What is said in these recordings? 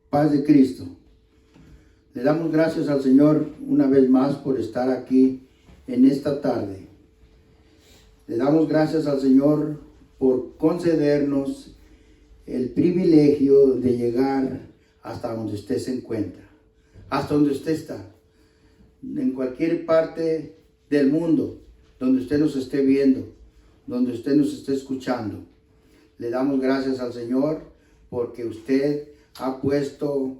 Paz de Cristo. Le damos gracias al Señor una vez más por estar aquí en esta tarde. Le damos gracias al Señor por concedernos el privilegio de llegar hasta donde usted se encuentra, hasta donde usted está, en cualquier parte del mundo, donde usted nos esté viendo, donde usted nos esté escuchando. Le damos gracias al Señor porque usted ha puesto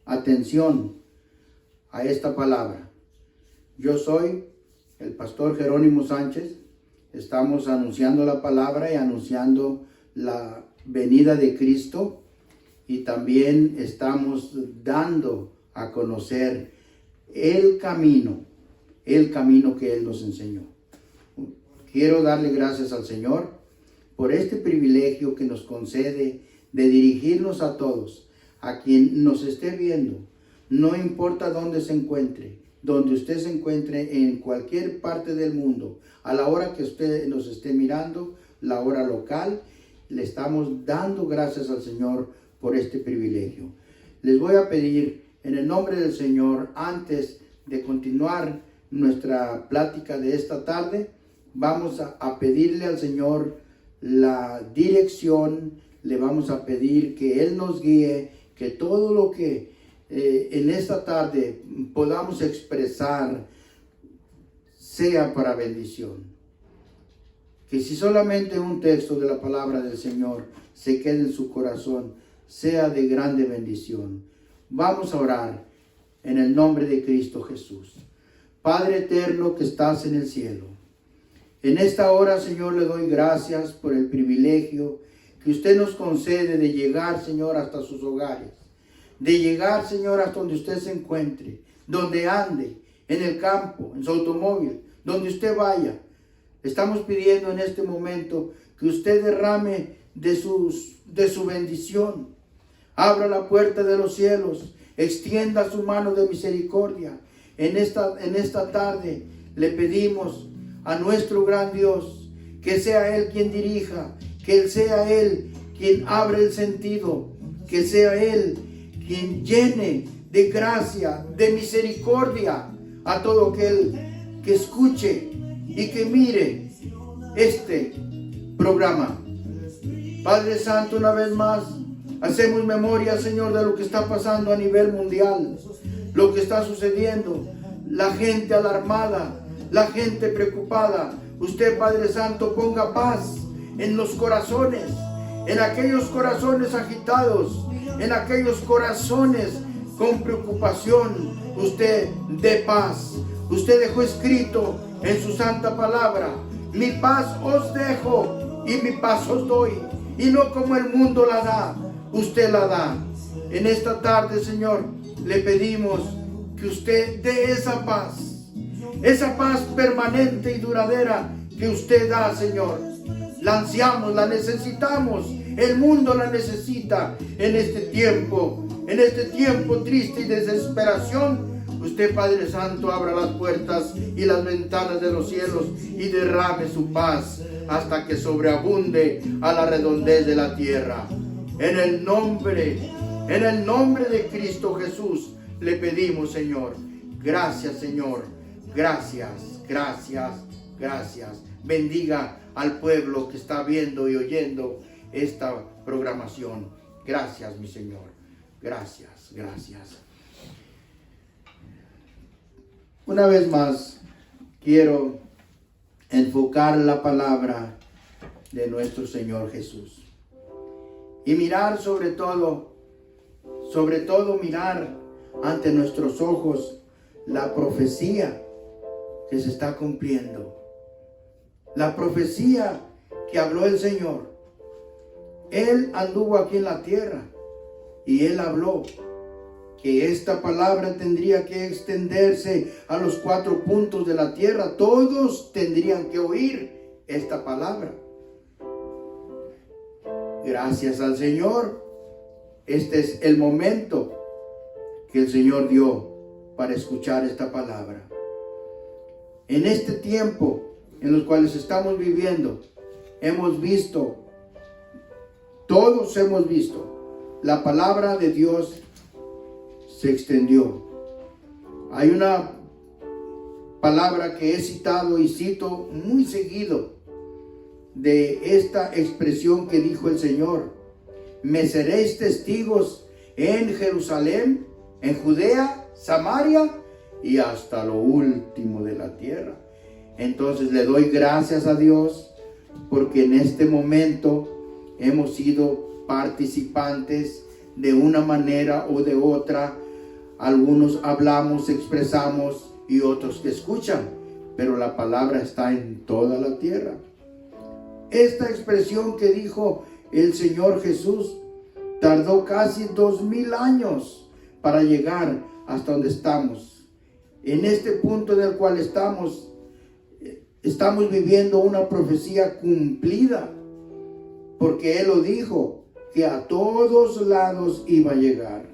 atención a esta palabra. Yo soy el pastor Jerónimo Sánchez. Estamos anunciando la palabra y anunciando la venida de Cristo, y también estamos dando a conocer el camino que Él nos enseñó. Quiero darle gracias al Señor por este privilegio que nos concede de dirigirnos a todos, a quien nos esté viendo, no importa dónde se encuentre, donde usted se encuentre en cualquier parte del mundo, a la hora que usted nos esté mirando, la hora local, le estamos dando gracias al Señor por este privilegio. Les voy a pedir en el nombre del Señor, antes de continuar nuestra plática de esta tarde, vamos a pedirle al Señor la dirección, le vamos a pedir que Él nos guíe, que todo lo que en esta tarde podamos expresar sea para bendición. Que si solamente un texto de la palabra del Señor se quede en su corazón, sea de grande bendición. Vamos a orar en el nombre de Cristo Jesús. Padre eterno que estás en el cielo, en esta hora, Señor, le doy gracias por el privilegio que usted nos concede de llegar, Señor, hasta sus hogares, de llegar, Señor, hasta donde usted se encuentre, donde ande, en el campo, en su automóvil, donde usted vaya. Estamos pidiendo en este momento que usted derrame de su bendición. Abra la puerta de los cielos, extienda su mano de misericordia. En esta tarde le pedimos a nuestro gran Dios que sea Él quien dirija, que sea Él quien abre el sentido, que sea Él quien llene de gracia, de misericordia a todo aquel que escuche y que mire este programa. Padre Santo, una vez más hacemos memoria, Señor, de lo que está pasando a nivel mundial, lo que está sucediendo, la gente alarmada, la gente preocupada. Usted, Padre Santo, ponga paz en los corazones, en aquellos corazones agitados, en aquellos corazones con preocupación. Usted dé paz. Usted dejó escrito en su santa palabra: mi paz os dejo y mi paz os doy. Y no como el mundo la da, usted la da. En esta tarde, Señor, le pedimos que usted dé esa paz permanente y duradera que usted da, Señor. La ansiamos, la necesitamos, el mundo la necesita en este tiempo triste y de desesperación. Usted, Padre Santo, abra las puertas y las ventanas de los cielos y derrame su paz hasta que sobreabunde a la redondez de la tierra. En el nombre de Cristo Jesús le pedimos, Señor. Gracias, Señor. Gracias, gracias, gracias. Bendiga al pueblo que está viendo y oyendo esta programación. Gracias, mi Señor. Gracias, gracias. Una vez más, quiero enfocar la palabra de nuestro Señor Jesús. Y mirar sobre todo mirar ante nuestros ojos la profecía que se está cumpliendo. La profecía que habló el Señor. Él anduvo aquí en la tierra y Él habló que esta palabra tendría que extenderse a los 4 puntos de la tierra. Todos tendrían que oír esta palabra. Gracias al Señor. Este es el momento que el Señor dio para escuchar esta palabra. En este tiempo en los cuales estamos viviendo, todos hemos visto la palabra de Dios se extendió. Hay una palabra que he citado y cito muy seguido de esta expresión que dijo el Señor: me seréis testigos en Jerusalén, en Judea, Samaria y hasta lo último de la tierra. Entonces le doy gracias a Dios porque en este momento hemos sido participantes de una manera o de otra. Algunos hablamos, expresamos y otros que escuchan, pero la palabra está en toda la tierra. Esta expresión que dijo el Señor Jesús tardó casi 2000 años para llegar hasta donde estamos. En este punto en el cual estamos viviendo una profecía cumplida, porque Él lo dijo, que a todos lados iba a llegar.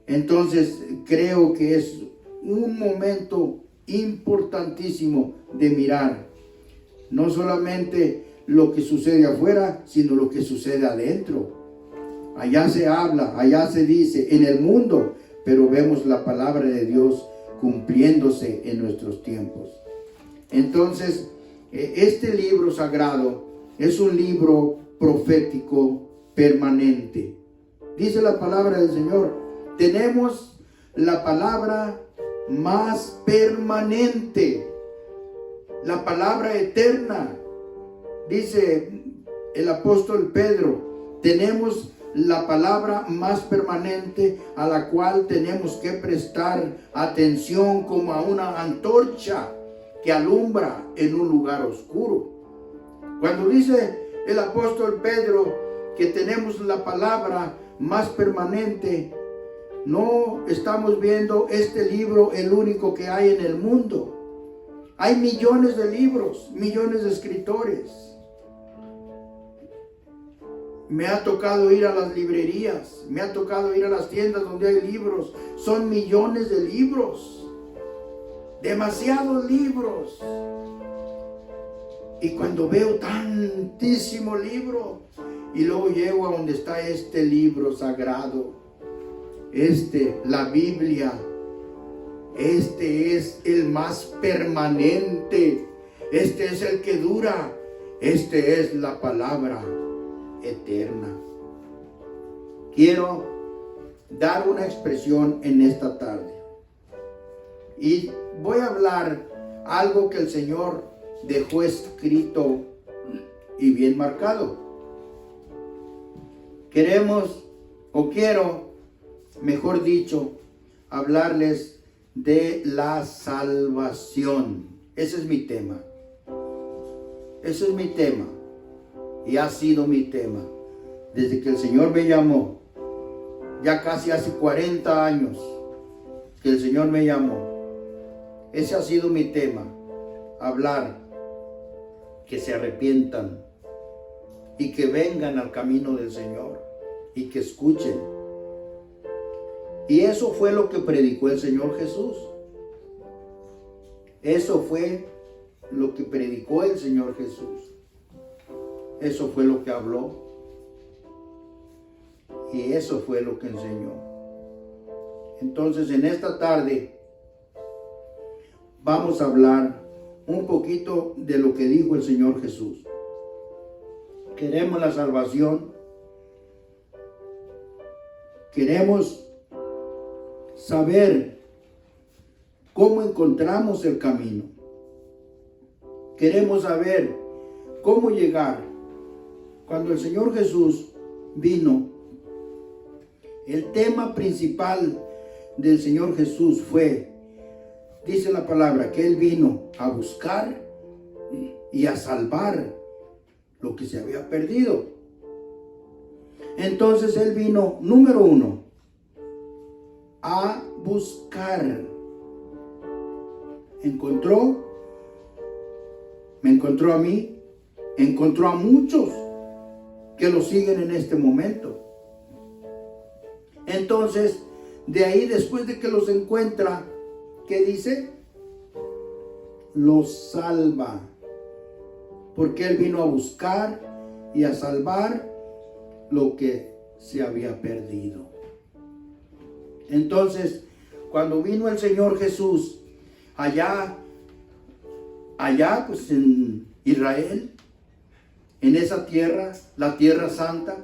Entonces creo que es un momento importantísimo de mirar no solamente lo que sucede afuera, sino lo que sucede adentro. Allá se habla, allá se dice, en el mundo, pero vemos la palabra de Dios cumpliéndose en nuestros tiempos. Entonces, este libro sagrado es un libro profético permanente. Dice la palabra del Señor, tenemos la palabra más permanente, la palabra eterna. Dice el apóstol Pedro, tenemos la palabra más permanente a la cual tenemos que prestar atención como a una antorcha que alumbra en un lugar oscuro. Cuando dice el apóstol Pedro que tenemos la palabra más permanente, no estamos viendo este libro el único que hay en el mundo. Hay millones de libros, millones de escritores. Me ha tocado ir a las librerías, me ha tocado ir a las tiendas donde hay libros. Son millones de libros, demasiados libros. Y cuando veo tantísimo libro, y luego llego a donde está este libro sagrado, la Biblia, es el más permanente, es el que dura, es la palabra eterna. Quiero dar una expresión en esta tarde y voy a hablar algo que el Señor dejó escrito y bien marcado. Quiero, mejor dicho, hablarles de la salvación. Ese es mi tema. Ese es mi tema. Y ha sido mi tema desde que el Señor me llamó. Ya casi hace 40 años que el Señor me llamó. Ese ha sido mi tema. Hablar, que se arrepientan y que vengan al camino del Señor y que escuchen. Y eso fue lo que predicó el Señor Jesús. Eso fue lo que predicó el Señor Jesús. Eso fue lo que habló. Y eso fue lo que enseñó. Entonces, en esta tarde vamos a hablar un poquito de lo que dijo el Señor Jesús. Queremos la salvación. Queremos saber cómo encontramos el camino. Queremos saber cómo llegar. Cuando el Señor Jesús vino, el tema principal del Señor Jesús fue, dice la palabra, que Él vino a buscar y a salvar lo que se había perdido. Entonces Él vino, número uno, a buscar. Me encontró a mí, encontró a muchos que lo siguen en este momento. Entonces, de ahí, después de que los encuentra, ¿qué dice? Los salva. Porque Él vino a buscar y a salvar lo que se había perdido. Entonces, cuando vino el Señor Jesús allá pues en Israel, en esa tierra, la tierra santa,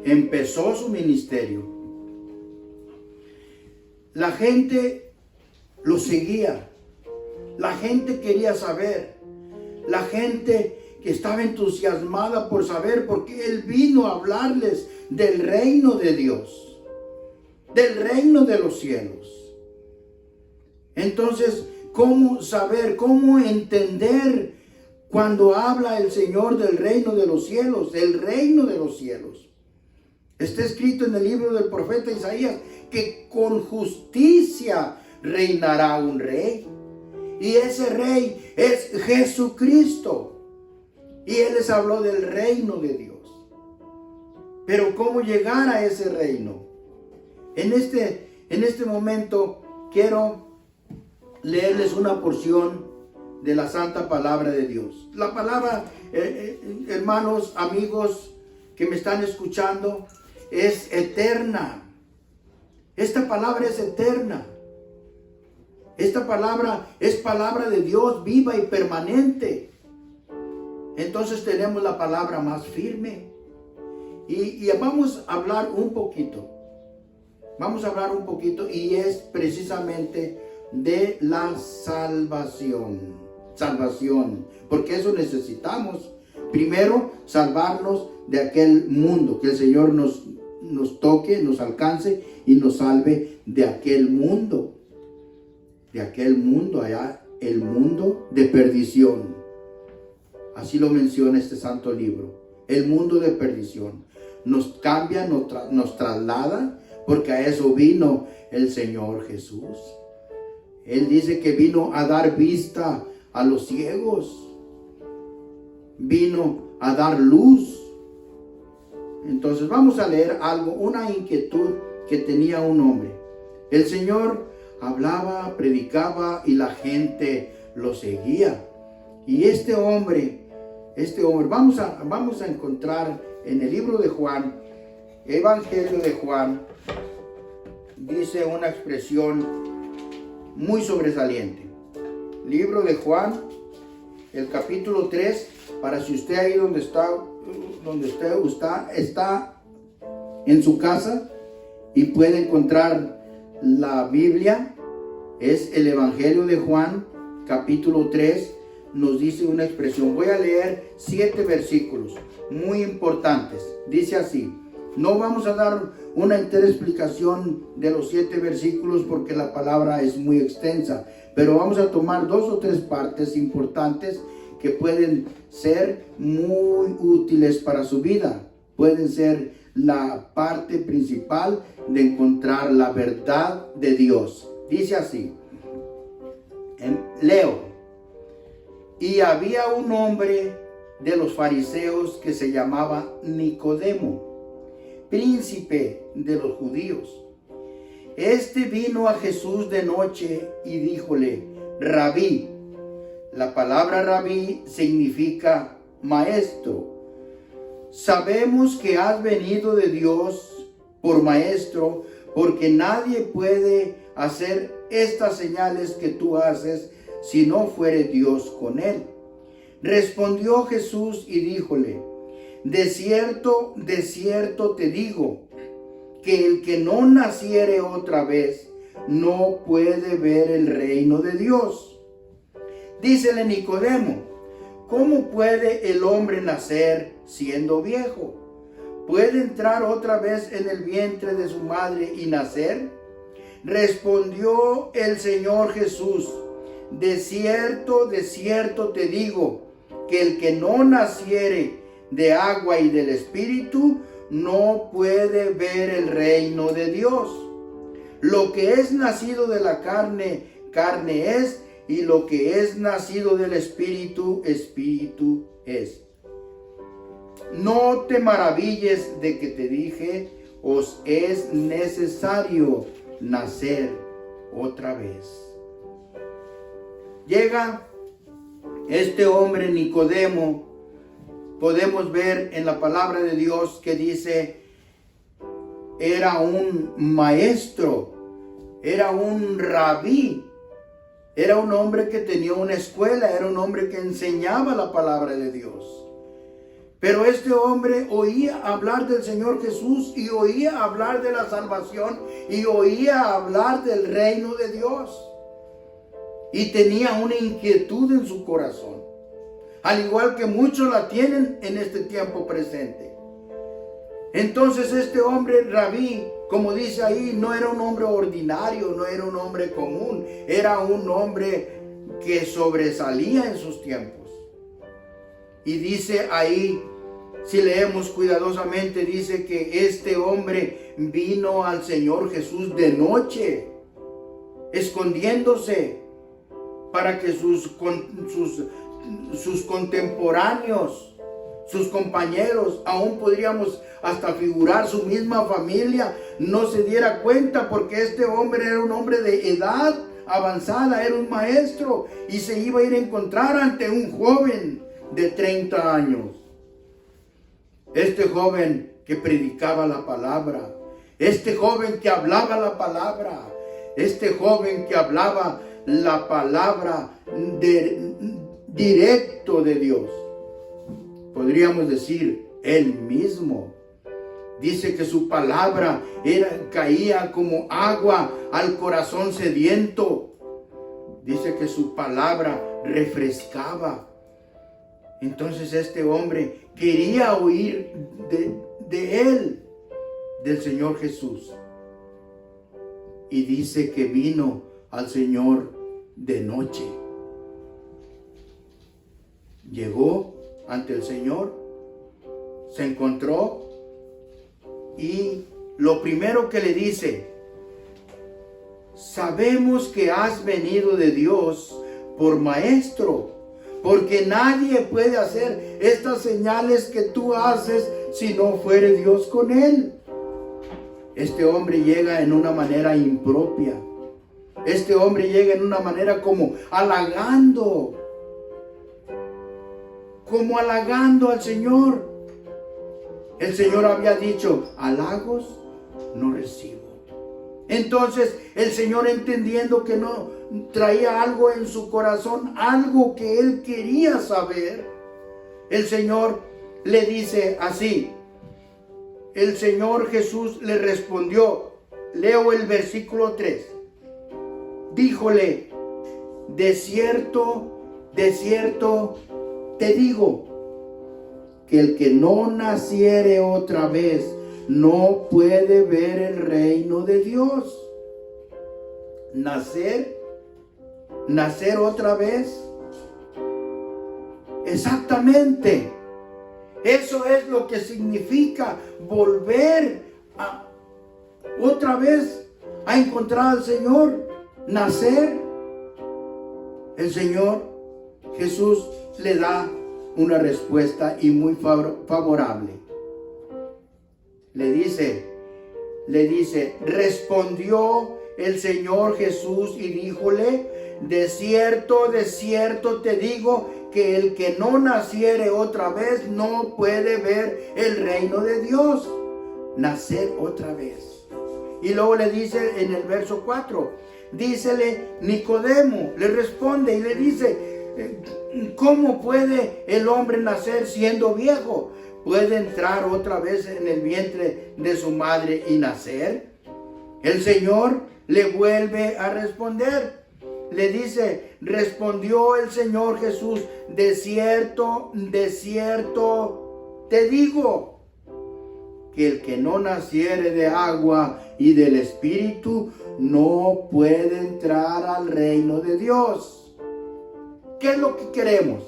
empezó su ministerio. La gente lo seguía, la gente quería saber, la gente que estaba entusiasmada por saber, porque Él vino a hablarles del reino de Dios, del reino de los cielos. Entonces, ¿cómo saber, cómo entender cuando habla el Señor del reino de los cielos, del reino de los cielos? Está escrito en el libro del profeta Isaías que con justicia reinará un rey. Y ese rey es Jesucristo. Y Él les habló del reino de Dios. Pero ¿cómo llegar a ese reino? En este momento quiero leerles una porción de la santa palabra de Dios. La palabra, hermanos, amigos que me están escuchando, es eterna. Esta palabra es eterna. Esta palabra es palabra de Dios, viva y permanente. Entonces tenemos la palabra más firme. Y vamos a hablar un poquito. Vamos a hablar un poquito, y es precisamente de la salvación. Salvación. Porque eso necesitamos. Primero, salvarnos de aquel mundo. Que el Señor nos toque, nos alcance y nos salve de aquel mundo. De aquel mundo allá, el mundo de perdición. Así lo menciona este santo libro. El mundo de perdición. Nos cambia, nos traslada, porque a eso vino el Señor Jesús. Él dice que vino a dar vista a los ciegos. Vino a dar luz. Entonces vamos a leer algo, una inquietud que tenía un hombre. El Señor hablaba, predicaba y la gente lo seguía. Y este hombre, vamos a encontrar en el libro de Juan, Evangelio de Juan, dice una expresión muy sobresaliente. Libro de Juan, el capítulo 3, para si usted ahí donde usted está en su casa y puede encontrar la Biblia, es el Evangelio de Juan, capítulo 3, nos dice una expresión. Voy a leer 7 versículos muy importantes. Dice así. No vamos a dar una entera explicación de los 7 versículos porque la palabra es muy extensa, pero vamos a tomar 2 o 3 partes importantes que pueden ser muy útiles para su vida. Pueden ser la parte principal de encontrar la verdad de Dios. Dice así. Leo. Y había un hombre de los fariseos que se llamaba Nicodemo, príncipe de los judíos. Este vino a Jesús de noche y díjole: Rabí. La palabra rabí significa maestro. Sabemos que has venido de Dios por maestro, porque nadie puede hacer estas señales que tú haces si no fuere Dios con él. Respondió Jesús y díjole: de cierto te digo, que el que no naciere otra vez no puede ver el reino de Dios. Dícele Nicodemo: ¿cómo puede el hombre nacer siendo viejo? ¿Puede entrar otra vez en el vientre de su madre y nacer? Respondió el Señor Jesús: de cierto te digo, que el que no naciere de agua y del Espíritu no puede ver el reino de Dios. Lo que es nacido de la carne, carne es, y lo que es nacido del Espíritu, Espíritu es. No te maravilles de que te dije, os es necesario nacer otra vez. Llega este hombre Nicodemo. Podemos ver en la palabra de Dios que dice era un maestro, era un rabí, era un hombre que tenía una escuela, era un hombre que enseñaba la palabra de Dios. Pero este hombre oía hablar del Señor Jesús y oía hablar de la salvación y oía hablar del reino de Dios. Y tenía una inquietud en su corazón, al igual que muchos la tienen en este tiempo presente. Entonces este hombre rabí, como dice ahí, no era un hombre ordinario, no era un hombre común, era un hombre que sobresalía en sus tiempos. Y dice ahí, si leemos cuidadosamente, dice que este hombre vino al Señor Jesús de noche, escondiéndose para que sus contemporáneos, sus compañeros, aún podríamos hasta figurar su misma familia, no se diera cuenta, porque este hombre era un hombre de edad avanzada, era un maestro y se iba a ir a encontrar ante un joven de 30 años. Este joven que predicaba la palabra, este joven que hablaba la palabra, este joven que hablaba la palabra directo de Dios. Podríamos decir, él mismo. Dice que su palabra caía como agua al corazón sediento. Dice que su palabra refrescaba. Entonces este hombre quería oír de él, del Señor Jesús. Y dice que vino al Señor de noche. Llegó ante el Señor, se encontró y lo primero que le dice: sabemos que has venido de Dios por maestro, porque nadie puede hacer estas señales que tú haces si no fuere Dios con él. Este hombre llega en una manera impropia. Este hombre llega en una manera como halagando al Señor. El Señor había dicho: halagos no recibo. Entonces el Señor, entendiendo que no traía algo en su corazón, algo que él quería saber, el Señor le dice así. El Señor Jesús le respondió, leo el versículo 3. Díjole: de cierto te digo, que el que no naciere otra vez no puede ver el reino de Dios. Nacer otra vez. Exactamente. Eso es lo que significa volver otra vez a encontrar al Señor. Nacer. El Señor Jesús le da una respuesta y muy favorable. Le dice, respondió el Señor Jesús y díjole: de cierto te digo, que el que no naciere otra vez no puede ver el reino de Dios. Nacer otra vez. Y luego le dice en el verso 4, dícele Nicodemo, le responde y le dice: ¿cómo puede el hombre nacer siendo viejo? ¿Puede entrar otra vez en el vientre de su madre y nacer? El Señor le vuelve a responder. Le dice, respondió el Señor Jesús: de cierto te digo, que el que no naciere de agua y del Espíritu no puede entrar al reino de Dios. ¿Qué es lo que queremos?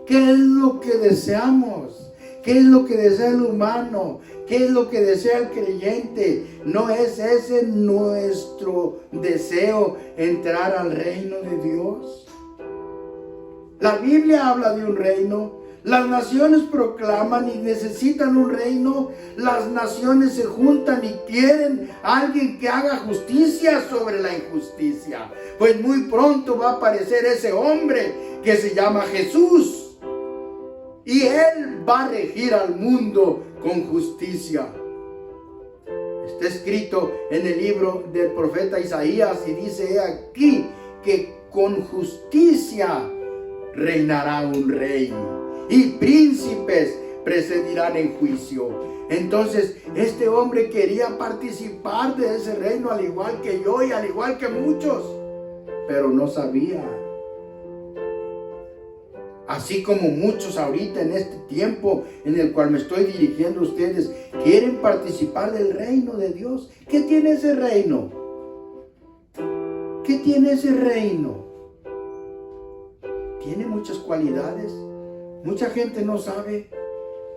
¿Qué es lo que deseamos? ¿Qué es lo que desea el humano? ¿Qué es lo que desea el creyente? ¿No es ese nuestro deseo, entrar al reino de Dios? La Biblia habla de un reino. Las naciones proclaman y necesitan un reino. Las naciones se juntan y quieren a alguien que haga justicia sobre la injusticia. Pues muy pronto va a aparecer ese hombre que se llama Jesús. Y Él va a regir al mundo con justicia. escrito en el libro del profeta Isaías, y dice aquí que con justicia reinará un rey y príncipes precedirán en juicio. Entonces este hombre quería participar de ese reino, al igual que yo y al igual que muchos, pero no sabía. Así como muchos ahorita en este tiempo en el cual me estoy dirigiendo a ustedes, quieren participar del reino de Dios. ¿Qué tiene ese reino? ¿Qué tiene ese reino? Tiene muchas cualidades. Mucha gente no sabe.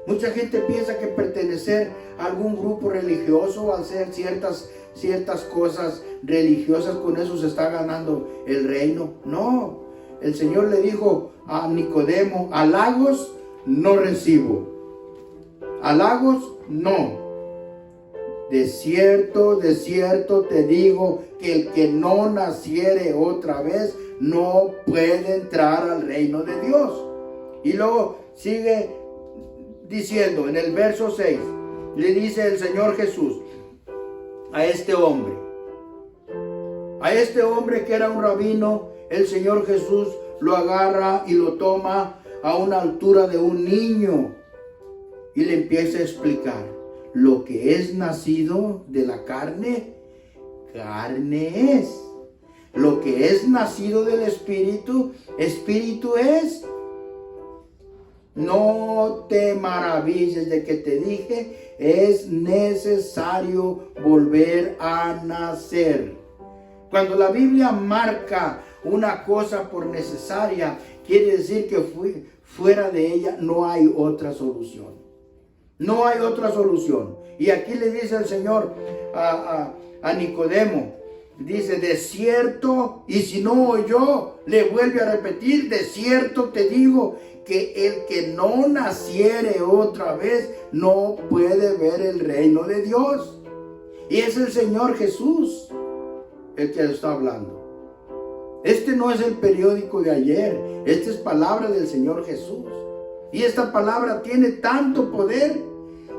Mucha gente piensa que pertenecer a algún grupo religioso o hacer ciertas cosas religiosas, con eso se está ganando el reino. No. El Señor le dijo a Nicodemo: halagos no recibo. Halagos no. De cierto te digo que el que no naciere otra vez no puede entrar al reino de Dios. Y luego sigue diciendo en el verso 6, le dice el Señor Jesús a este hombre que era un rabino, el Señor Jesús lo agarra y lo toma a una altura de un niño y le empieza a explicar: lo que es nacido de la carne, carne es. Lo que es nacido del Espíritu, Espíritu es. No te maravilles de que te dije, es necesario volver a nacer. Cuando la Biblia marca una cosa por necesaria, quiere decir que fuera de ella no hay otra solución. No hay otra solución. Y aquí le dice el Señor a Nicodemo, dice: de cierto, y si no oyó, le vuelve a repetir: de cierto te digo que el que no naciere otra vez no puede ver el reino de Dios. Y es el Señor Jesús el que está hablando. Este no es el periódico de ayer, esta es palabra del Señor Jesús. Y esta palabra tiene tanto poder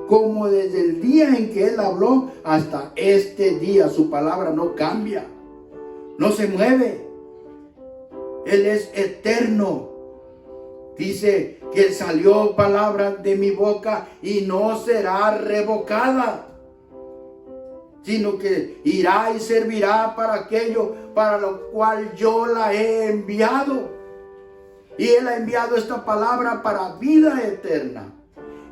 como desde el día en que Él habló hasta este día. Su palabra no cambia, no se mueve. Él es eterno. Dice que salió palabra de mi boca y no será revocada, sino que irá y servirá para aquello para lo cual yo la he enviado. Y Él ha enviado esta palabra para vida eterna.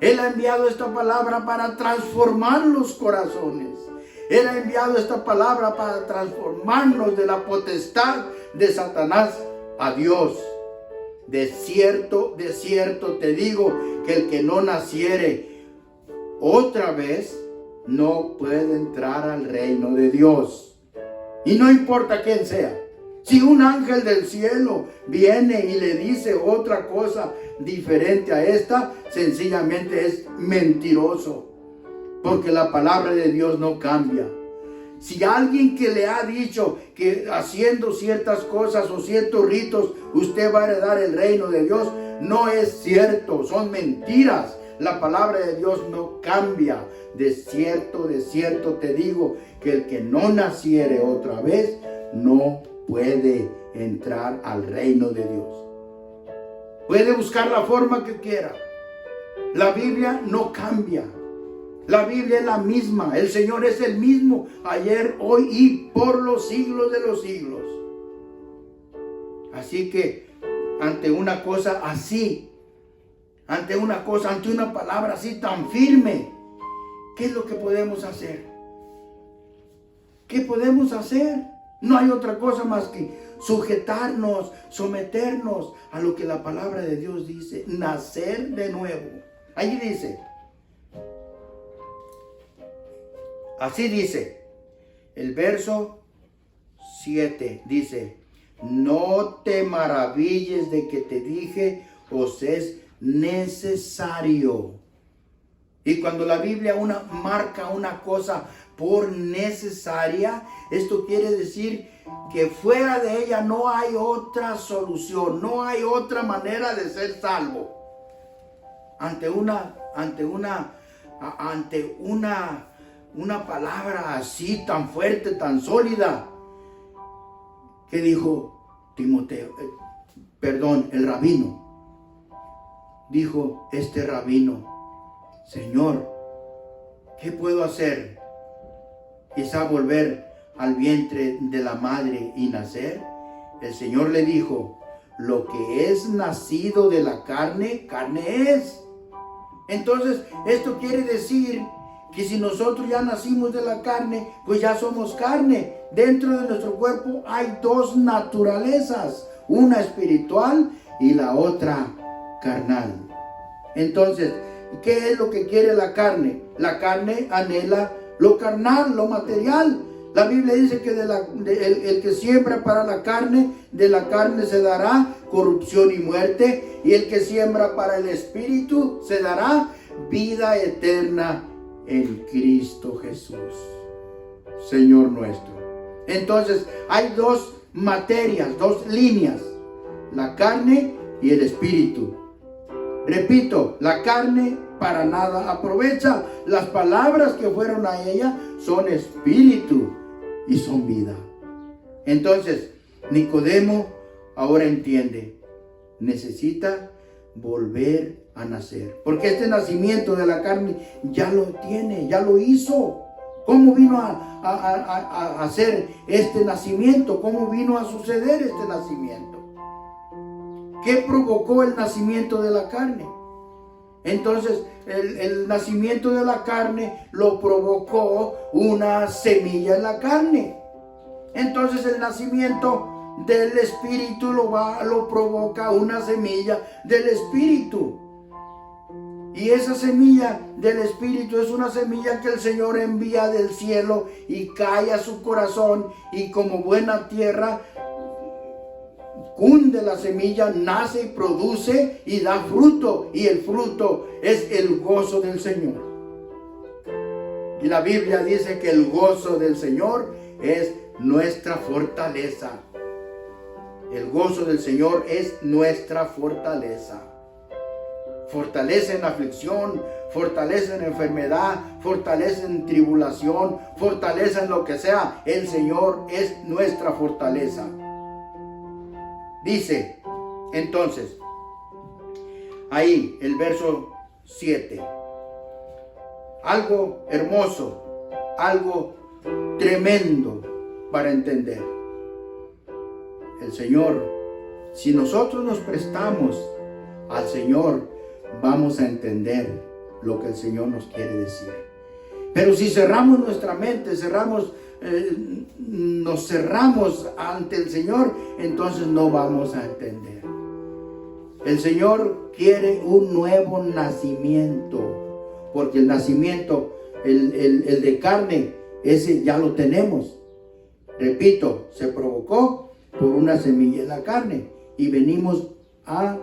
Él ha enviado esta palabra para transformar los corazones. Él ha enviado esta palabra para transformarnos de la potestad de Satanás a Dios. De cierto te digo que el que no naciere otra vez no puede entrar al reino de Dios. Y no importa quién sea. Si un ángel del cielo viene y le dice otra cosa diferente a esta, sencillamente es mentiroso, porque la palabra de Dios no cambia. Si alguien que le ha dicho que haciendo ciertas cosas o ciertos ritos usted va a heredar el reino de Dios, no es cierto, son mentiras. La palabra de Dios no cambia. De cierto te digo que el que no naciere otra vez no puede entrar al reino de Dios. Puede buscar la forma que quiera. La Biblia no cambia. La Biblia es la misma. El Señor es el mismo ayer, hoy y por los siglos de los siglos. Así que ante una cosa así, ante una palabra así tan firme, ¿qué es lo que podemos hacer? ¿Qué podemos hacer? No hay otra cosa más que sujetarnos, someternos a lo que la palabra de Dios dice. Nacer de nuevo. Allí dice. Así dice. El verso 7 dice: no te maravilles de que te dije, os es necesario. Y cuando la Biblia marca una cosa por necesaria, esto quiere decir que fuera de ella no hay otra solución, no hay otra manera de ser salvo. Ante una una palabra así tan fuerte, tan sólida, que dijo el rabino. Dijo este rabino: Señor, ¿qué puedo hacer? Quizá volver al vientre de la madre y nacer. El Señor le dijo: lo que es nacido de la carne, carne es. Entonces, esto quiere decir que si nosotros ya nacimos de la carne, pues ya somos carne. Dentro de nuestro cuerpo hay dos naturalezas, una espiritual y la otra carnal. Entonces, ¿qué es lo que quiere la carne? La carne anhela lo carnal, lo material. La Biblia dice que el que siembra para la carne, de la carne se dará corrupción y muerte, y el que siembra para el espíritu se dará vida eterna en Cristo Jesús, Señor nuestro. Entonces, hay dos materias, dos líneas: la carne y el espíritu. Repito, la carne para nada aprovecha. Las palabras que fueron a ella son espíritu y son vida. Entonces, Nicodemo ahora entiende: necesita volver a nacer, porque este nacimiento de la carne ya lo tiene, ya lo hizo. ¿Cómo vino a hacer este nacimiento? ¿Cómo vino a suceder este nacimiento? ¿Qué provocó el nacimiento de la carne? Entonces, el nacimiento de la carne lo provocó una semilla en la carne. Entonces, el nacimiento del espíritu lo provoca una semilla del espíritu. Y esa semilla del espíritu es una semilla que el Señor envía del cielo y cae a su corazón, y como buena tierra cunde la semilla, nace y produce y da fruto, y el fruto es el gozo del Señor. Y la Biblia dice que el gozo del Señor es nuestra fortaleza. El gozo del Señor es nuestra fortaleza. Fortalece en aflicción, fortalece en enfermedad, fortalece en tribulación, fortalece en lo que sea. El Señor es nuestra fortaleza. Dice entonces ahí el verso 7, algo hermoso, algo tremendo para entender. El Señor, si nosotros nos prestamos al Señor, vamos a entender lo que el Señor nos quiere decir. Pero si cerramos nuestra mente, nos cerramos ante el Señor, entonces no vamos a entender. El Señor quiere un nuevo nacimiento, porque el nacimiento, el de carne, ese ya lo tenemos. Repito, se provocó por una semilla en la carne y venimos a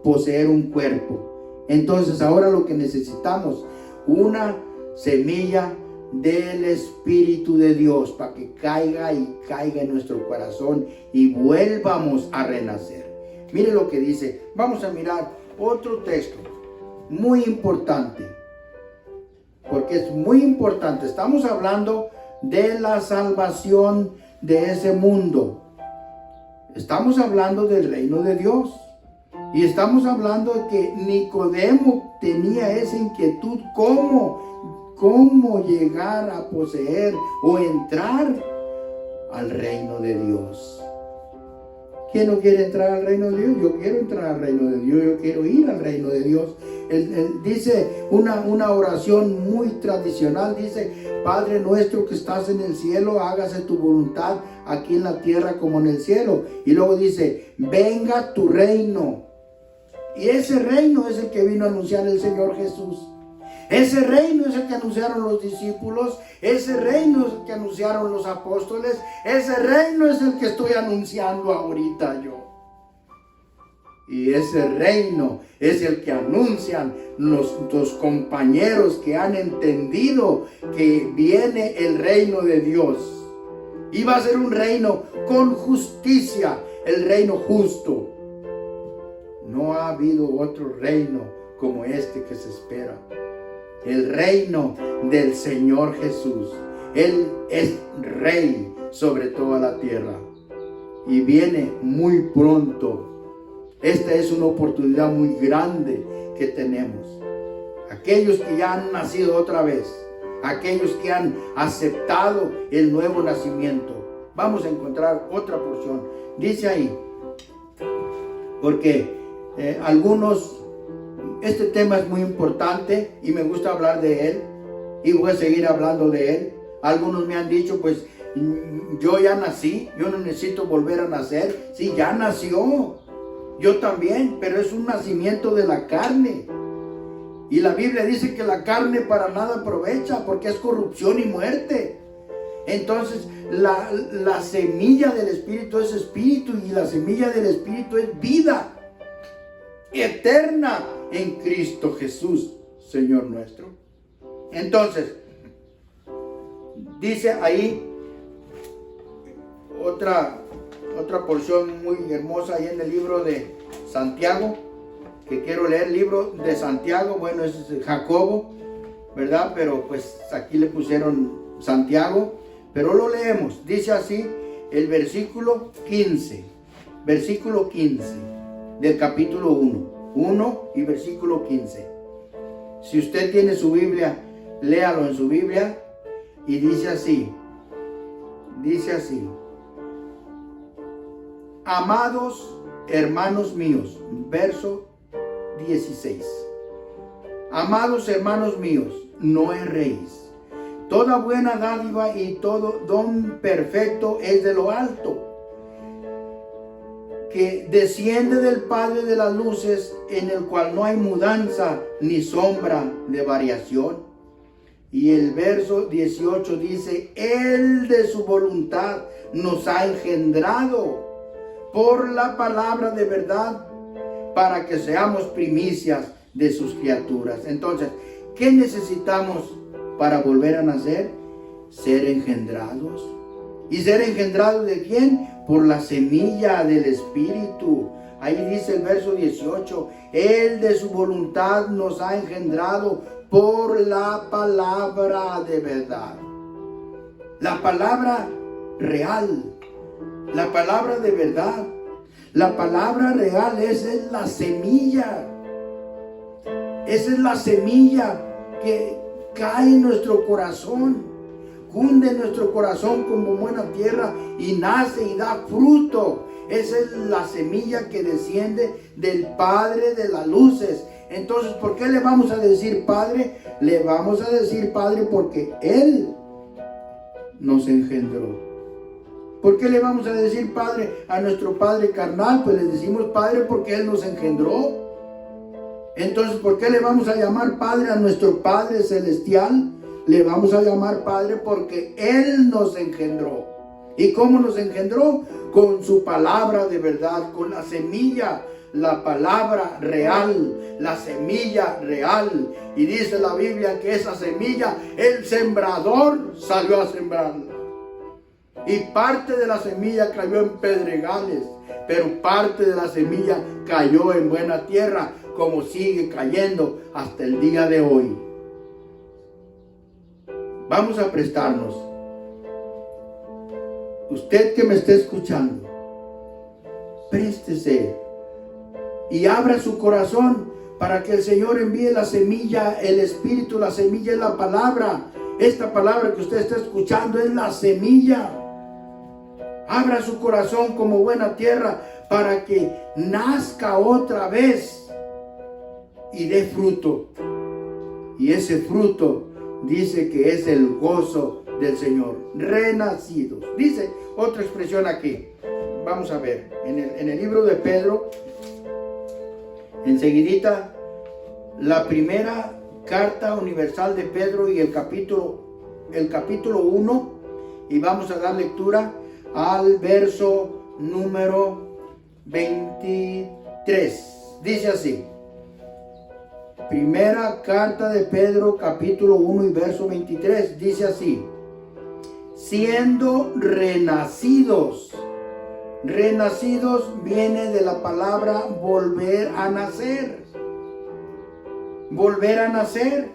poseer un cuerpo. Entonces ahora lo que necesitamos, una semilla del Espíritu de Dios, para que caiga en nuestro corazón y vuelvamos a renacer. Mire lo que dice. Vamos a mirar otro texto muy importante, porque es muy importante. Estamos hablando de la salvación de ese mundo. Estamos hablando del reino de Dios. Y estamos hablando de que Nicodemo tenía esa inquietud: ¿cómo llegar a poseer o entrar al reino de Dios? ¿Quién no quiere entrar al reino de Dios? Yo quiero entrar al reino de Dios, yo quiero ir al reino de Dios. Él dice una oración muy tradicional, dice: Padre nuestro que estás en el cielo, hágase tu voluntad aquí en la tierra como en el cielo. Y luego dice: venga tu reino. Y ese reino es el que vino a anunciar el Señor Jesús. Ese reino es el que anunciaron los discípulos. Ese reino es el que anunciaron los apóstoles. Ese reino es el que estoy anunciando ahorita yo. Y ese reino es el que anuncian los compañeros que han entendido que viene el reino de Dios. Y va a ser un reino con justicia, el reino justo. No ha habido otro reino como este que se espera. el reino del Señor Jesús. Él es rey sobre toda la tierra y viene muy pronto. Esta es una oportunidad muy grande que tenemos. Aquellos que ya han nacido otra vez, aquellos que han aceptado el nuevo nacimiento, vamos a encontrar otra porción. Dice ahí, porque algunos, este tema es muy importante y me gusta hablar de él y voy a seguir hablando de él. Algunos me han dicho, pues yo ya nací, yo no necesito volver a nacer. Sí, ya nació, yo también, pero es un nacimiento de la carne. Y la Biblia dice que la carne para nada aprovecha porque es corrupción y muerte. Entonces la semilla del Espíritu es Espíritu y la semilla del Espíritu es vida eterna en Cristo Jesús, Señor nuestro. Entonces, dice ahí otra porción muy hermosa ahí en el libro de Santiago, que quiero leer. El libro de Santiago, bueno, es Jacobo, ¿verdad? Pero pues aquí le pusieron Santiago, pero lo leemos. Dice así el versículo 15 del capítulo 1 y versículo 15. Si usted tiene su Biblia, léalo en su Biblia. Y dice así, amados hermanos míos, verso 16. Amados hermanos míos, no erréis. Toda buena dádiva y todo don perfecto es de lo alto, que desciende del Padre de las luces, en el cual no hay mudanza ni sombra de variación. Y el verso 18 dice, Él de su voluntad nos ha engendrado por la palabra de verdad, para que seamos primicias de sus criaturas. Entonces, ¿qué necesitamos para volver a nacer? Ser engendrados. ¿Y ser engendrados de quién? Por la semilla del Espíritu. Ahí dice el verso 18, Él de su voluntad nos ha engendrado por la palabra de verdad. La palabra real, la palabra de verdad. La palabra real, esa es la semilla. Esa es la semilla que cae en nuestro corazón, cunde en nuestro corazón como buena tierra y nace y da fruto. Esa es la semilla que desciende del Padre de las luces. Entonces, ¿por qué le vamos a decir Padre? Le vamos a decir Padre porque Él nos engendró. ¿Por qué le vamos a decir Padre a nuestro Padre carnal? Pues le decimos Padre porque Él nos engendró. Entonces, ¿por qué le vamos a llamar Padre a nuestro Padre celestial? Le vamos a llamar Padre porque Él nos engendró. ¿Y cómo nos engendró? Con su palabra de verdad, con la semilla, la palabra real, la semilla real. Y dice la Biblia que esa semilla, el sembrador salió a sembrarla. Y parte de la semilla cayó en pedregales, pero parte de la semilla cayó en buena tierra, como sigue cayendo hasta el día de hoy. Vamos a prestarnos. Usted que me esté escuchando, préstese y abra su corazón para que el Señor envíe la semilla, el Espíritu. La semilla es la palabra. Esta palabra que usted está escuchando es la semilla. Abra su corazón como buena tierra para que nazca otra vez y dé fruto. Y ese fruto dice que es el gozo del Señor. Renacidos. Dice otra expresión aquí. Vamos a ver. En el libro de Pedro, enseguidita, la primera carta universal de Pedro y el capítulo 1. Y vamos a dar lectura al verso número 23. Dice así. Primera carta de Pedro, capítulo 1 y verso 23. Dice así. Siendo renacidos. Renacidos viene de la palabra volver a nacer. Volver a nacer.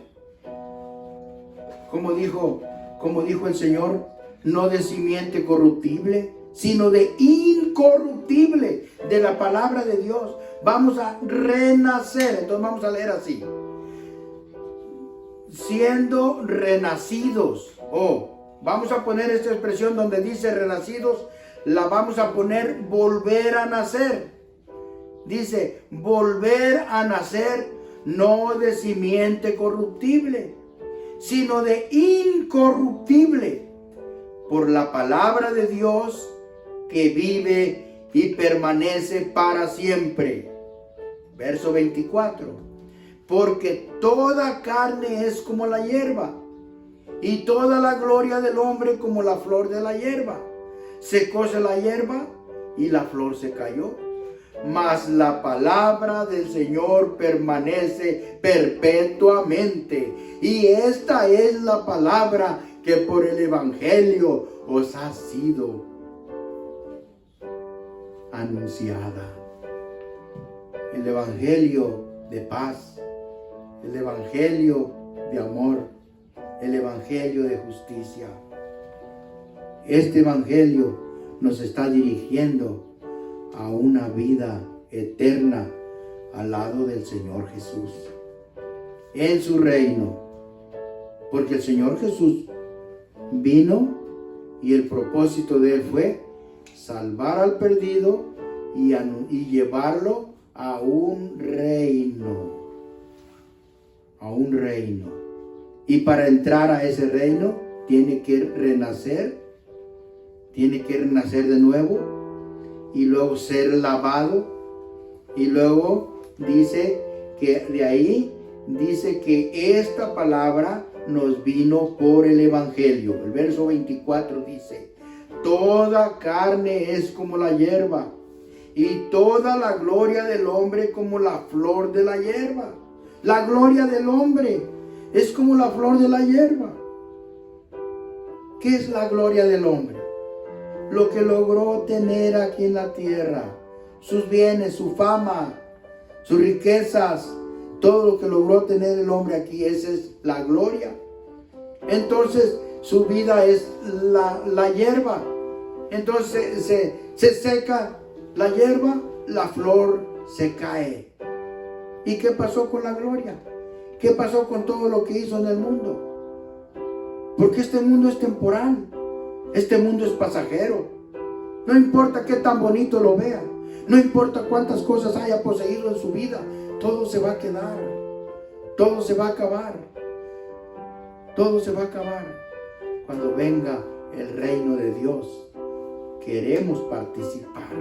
como dijo el Señor, no de simiente corruptible, sino de incorruptible, de la palabra de Dios. Vamos a renacer. Entonces vamos a leer así: siendo renacidos. Vamos a poner esta expresión donde dice renacidos, la vamos a poner volver a nacer. Dice volver a nacer, no de simiente corruptible, sino de incorruptible, por la palabra de Dios que vive y permanece para siempre. Verso 24. Porque toda carne es como la hierba, y toda la gloria del hombre como la flor de la hierba. Secóse la hierba y la flor se cayó, mas la palabra del Señor permanece perpetuamente. Y esta es la palabra que por el Evangelio os ha sido anunciada. El Evangelio de paz, el Evangelio de amor, el Evangelio de justicia. Este Evangelio nos está dirigiendo a una vida eterna al lado del Señor Jesús, en su reino. Porque el Señor Jesús vino y el propósito de Él fue salvar al perdido y llevarlo a un reino. A un reino. Y para entrar a ese reino tiene que renacer de nuevo, y luego ser lavado, y luego dice que de ahí dice que esta palabra nos vino por el Evangelio. El verso 24 dice: toda carne es como la hierba, y toda la gloria del hombre como la flor de la hierba. La gloria del hombre es como la flor de la hierba. ¿Qué es la gloria del hombre? Lo que logró tener aquí en la tierra, sus bienes, su fama, sus riquezas, todo lo que logró tener el hombre aquí, esa es la gloria. Entonces su vida es la hierba. Entonces se seca la hierba, la flor se cae. ¿Y qué pasó con la gloria? ¿Qué pasó con todo lo que hizo en el mundo? Porque este mundo es temporal. Este mundo es pasajero. No importa qué tan bonito lo vea. No importa cuántas cosas haya poseído en su vida. Todo se va a quedar. Todo se va a acabar. Todo se va a acabar. Cuando venga el reino de Dios, queremos participar.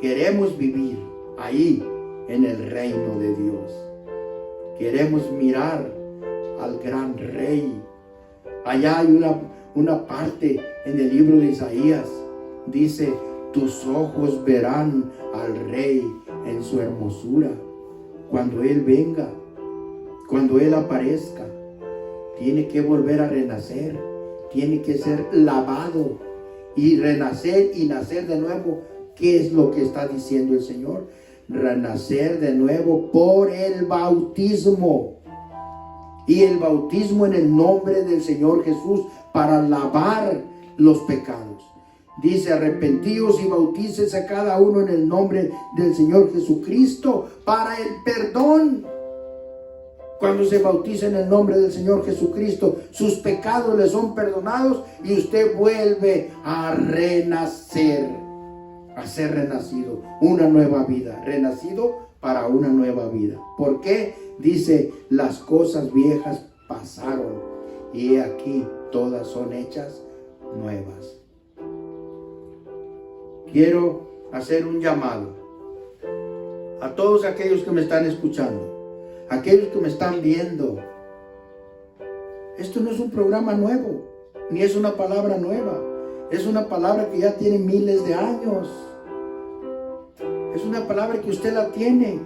Queremos vivir ahí en el reino de Dios. Queremos mirar al gran rey. Allá hay una parte en el libro de Isaías. Dice: tus ojos verán al rey en su hermosura. Cuando Él venga, cuando Él aparezca, tiene que volver a renacer. Tiene que ser lavado y renacer y nacer de nuevo. ¿Qué es lo que está diciendo el Señor? Renacer de nuevo por el bautismo. Y el bautismo en el nombre del Señor Jesús para lavar los pecados. Dice: arrepentíos y bautícese cada uno en el nombre del Señor Jesucristo para el perdón. Cuando se bautiza en el nombre del Señor Jesucristo, sus pecados le son perdonados y usted vuelve a renacer, a ser renacido, una nueva vida, renacido para una nueva vida. ¿Por qué? Dice: las cosas viejas pasaron y he aquí todas son hechas nuevas. Quiero hacer un llamado a todos aquellos que me están escuchando, aquellos que me están viendo. Esto no es un programa nuevo, ni es una palabra nueva. Es una palabra que ya tiene miles de años. Es una palabra que usted la tiene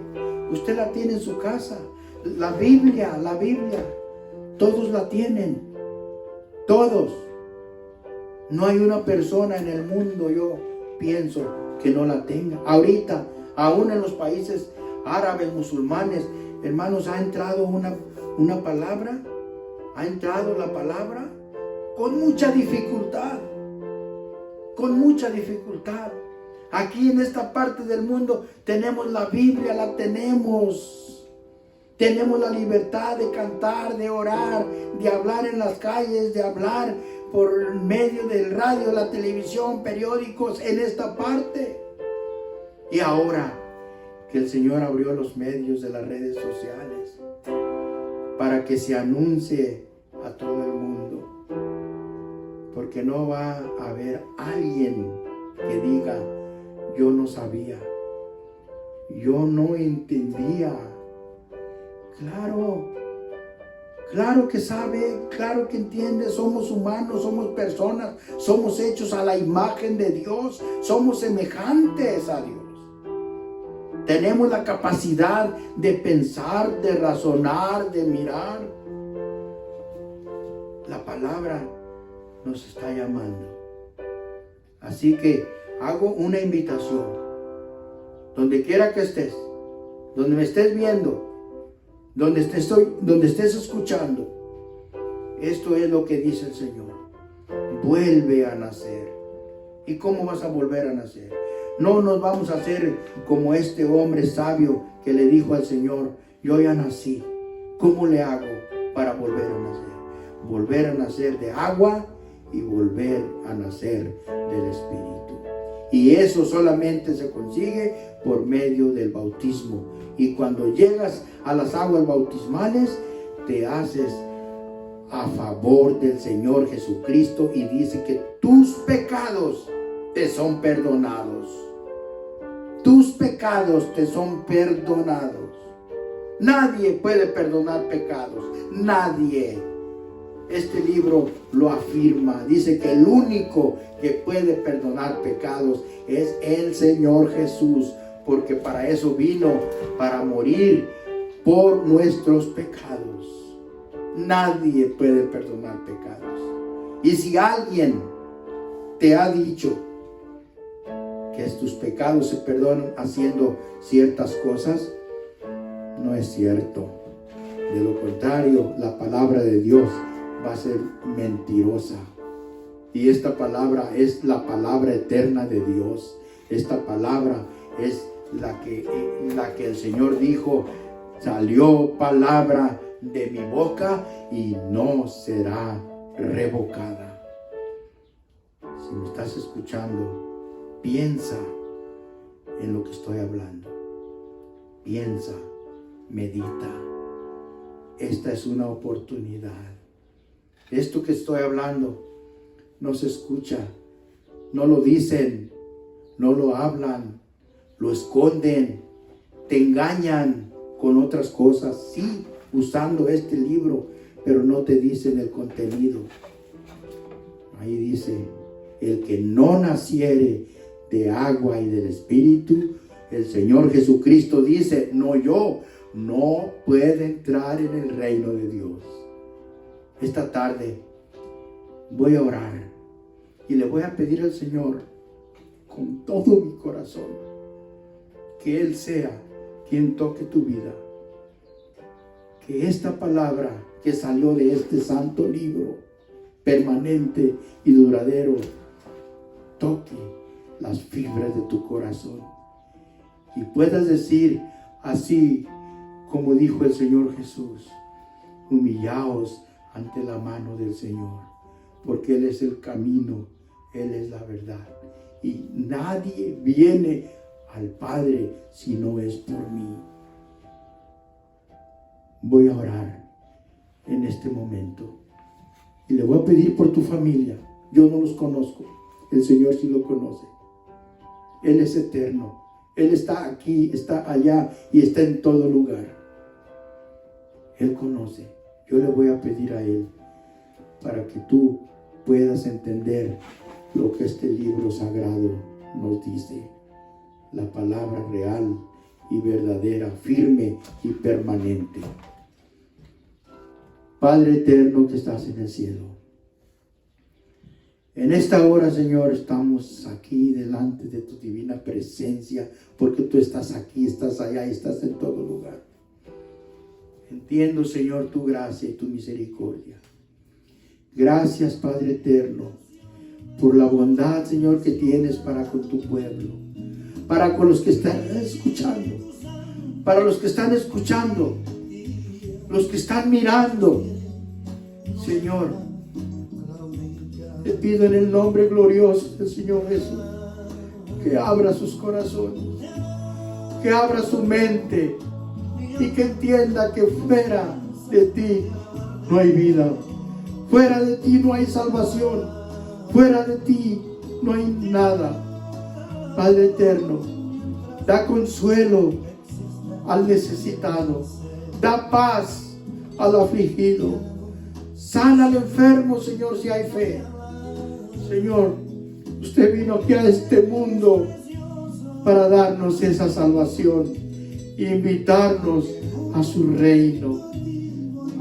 en su casa. La Biblia, todos la tienen, todos. No hay una persona en el mundo, yo pienso, que no la tenga. Ahorita, aún en los países árabes, musulmanes, hermanos, ha entrado una palabra ha entrado la palabra con mucha dificultad. Con mucha dificultad. Aquí en esta parte del mundo tenemos la Biblia, la tenemos. Tenemos la libertad de cantar, de orar, de hablar en las calles, de hablar por medio del radio, la televisión, periódicos en esta parte. Y ahora que el Señor abrió los medios de las redes sociales para que se anuncie a todo el mundo, porque no va a haber alguien que diga: yo no sabía, yo no entendía. Claro que sabe, claro que entiende. Somos humanos, somos personas, somos hechos a la imagen de Dios, somos semejantes a Dios. Tenemos la capacidad de pensar, de razonar, de mirar. La palabra nos está llamando. Así que hago una invitación. Donde quiera que estés, donde me estés viendo, donde estés escuchando, esto es lo que dice el Señor. Vuelve a nacer. ¿Y cómo vas a volver a nacer? No nos vamos a hacer como este hombre sabio que le dijo al Señor: yo ya nací. ¿Cómo le hago para volver a nacer? Volver a nacer de agua y volver a nacer del Espíritu. Y eso solamente se consigue por medio del bautismo. Y cuando llegas a las aguas bautismales, te haces a favor del Señor Jesucristo y dice que tus pecados te son perdonados. Tus pecados te son perdonados. Nadie puede perdonar pecados. Nadie. Este libro lo afirma. Dice que el único que puede perdonar pecados es el Señor Jesús. Porque para eso vino, para morir por nuestros pecados. Nadie puede perdonar pecados. Y si alguien te ha dicho que tus pecados se perdonan haciendo ciertas cosas, no es cierto. De lo contrario, la palabra de Dios va a ser mentirosa. Y esta palabra es la palabra eterna de Dios. Esta palabra es la que el Señor dijo: salió palabra de mi boca y no será revocada. Si me estás escuchando, piensa en lo que estoy hablando. Piensa, medita. Esta es una oportunidad. Esto que estoy hablando no se escucha, no lo dicen, no lo hablan, lo esconden, te engañan con otras cosas, sí, usando este libro, pero no te dicen el contenido. Ahí dice: el que no naciere de agua y del Espíritu, el Señor Jesucristo dice, no yo, no puede entrar en el reino de Dios. Esta tarde voy a orar y le voy a pedir al Señor con todo mi corazón que Él sea quien toque tu vida. Que esta palabra que salió de este santo libro, permanente y duradero, toque las fibras de tu corazón y puedas decir así como dijo el Señor Jesús: humillaos ante la mano del Señor, porque Él es el camino, Él es la verdad, y nadie viene al Padre si no es por mí. Voy a orar en este momento y le voy a pedir por tu familia. Yo no los conozco, el Señor sí lo conoce. Él es eterno, Él está aquí, está allá y está en todo lugar. Él conoce. Yo le voy a pedir a Él para que tú puedas entender lo que este libro sagrado nos dice. La palabra real y verdadera, firme y permanente. Padre eterno que estás en el cielo, en esta hora, Señor, estamos aquí delante de tu divina presencia, porque tú estás aquí, estás allá y estás en todo lugar. Entiendo, Señor, tu gracia y tu misericordia. Gracias, Padre eterno, por la bondad, Señor, que tienes para con tu pueblo, para con los que están escuchando, para los que están escuchando, los que están mirando. Señor, te pido en el nombre glorioso del Señor Jesús que abra sus corazones, que abra su mente y que entienda que fuera de ti no hay vida, fuera de ti no hay salvación, fuera de ti no hay nada. Padre eterno, da consuelo al necesitado, da paz al afligido, sana al enfermo, Señor, si hay fe. Señor, usted vino aquí a este mundo para darnos esa salvación e invitarnos a su reino.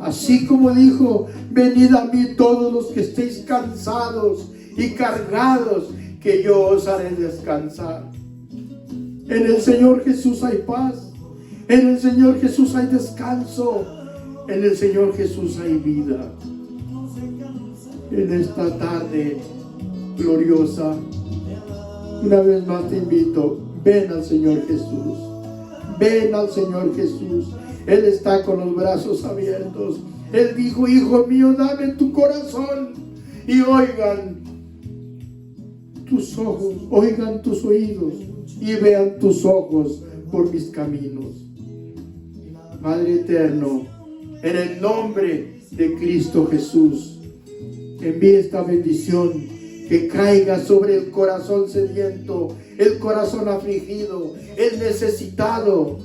Así como dijo, venid a mí todos los que estéis cansados y cargados, que yo os haré descansar. En el Señor Jesús hay paz, en el Señor Jesús hay descanso, en el Señor Jesús hay vida. En esta tarde gloriosa, una vez más te invito, ven al Señor Jesús, ven al Señor Jesús. Él está con los brazos abiertos. Él dijo, hijo mío, dame tu corazón y oigan tus ojos, oigan tus oídos y vean tus ojos por mis caminos. Padre eterno, en el nombre de Cristo Jesús, envíe esta bendición que caiga sobre el corazón sediento, el corazón afligido, el necesitado.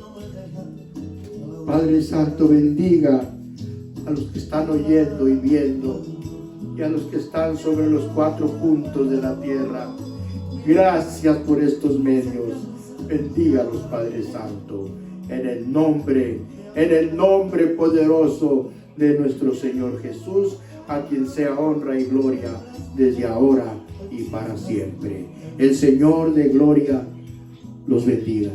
Padre Santo, bendiga a los que están oyendo y viendo y a los que están sobre los 4 puntos de la tierra. Gracias por estos medios. Bendígalos, Padre Santo, en el nombre poderoso de nuestro Señor Jesús, a quien sea honra y gloria desde ahora y para siempre. El Señor de gloria los bendiga.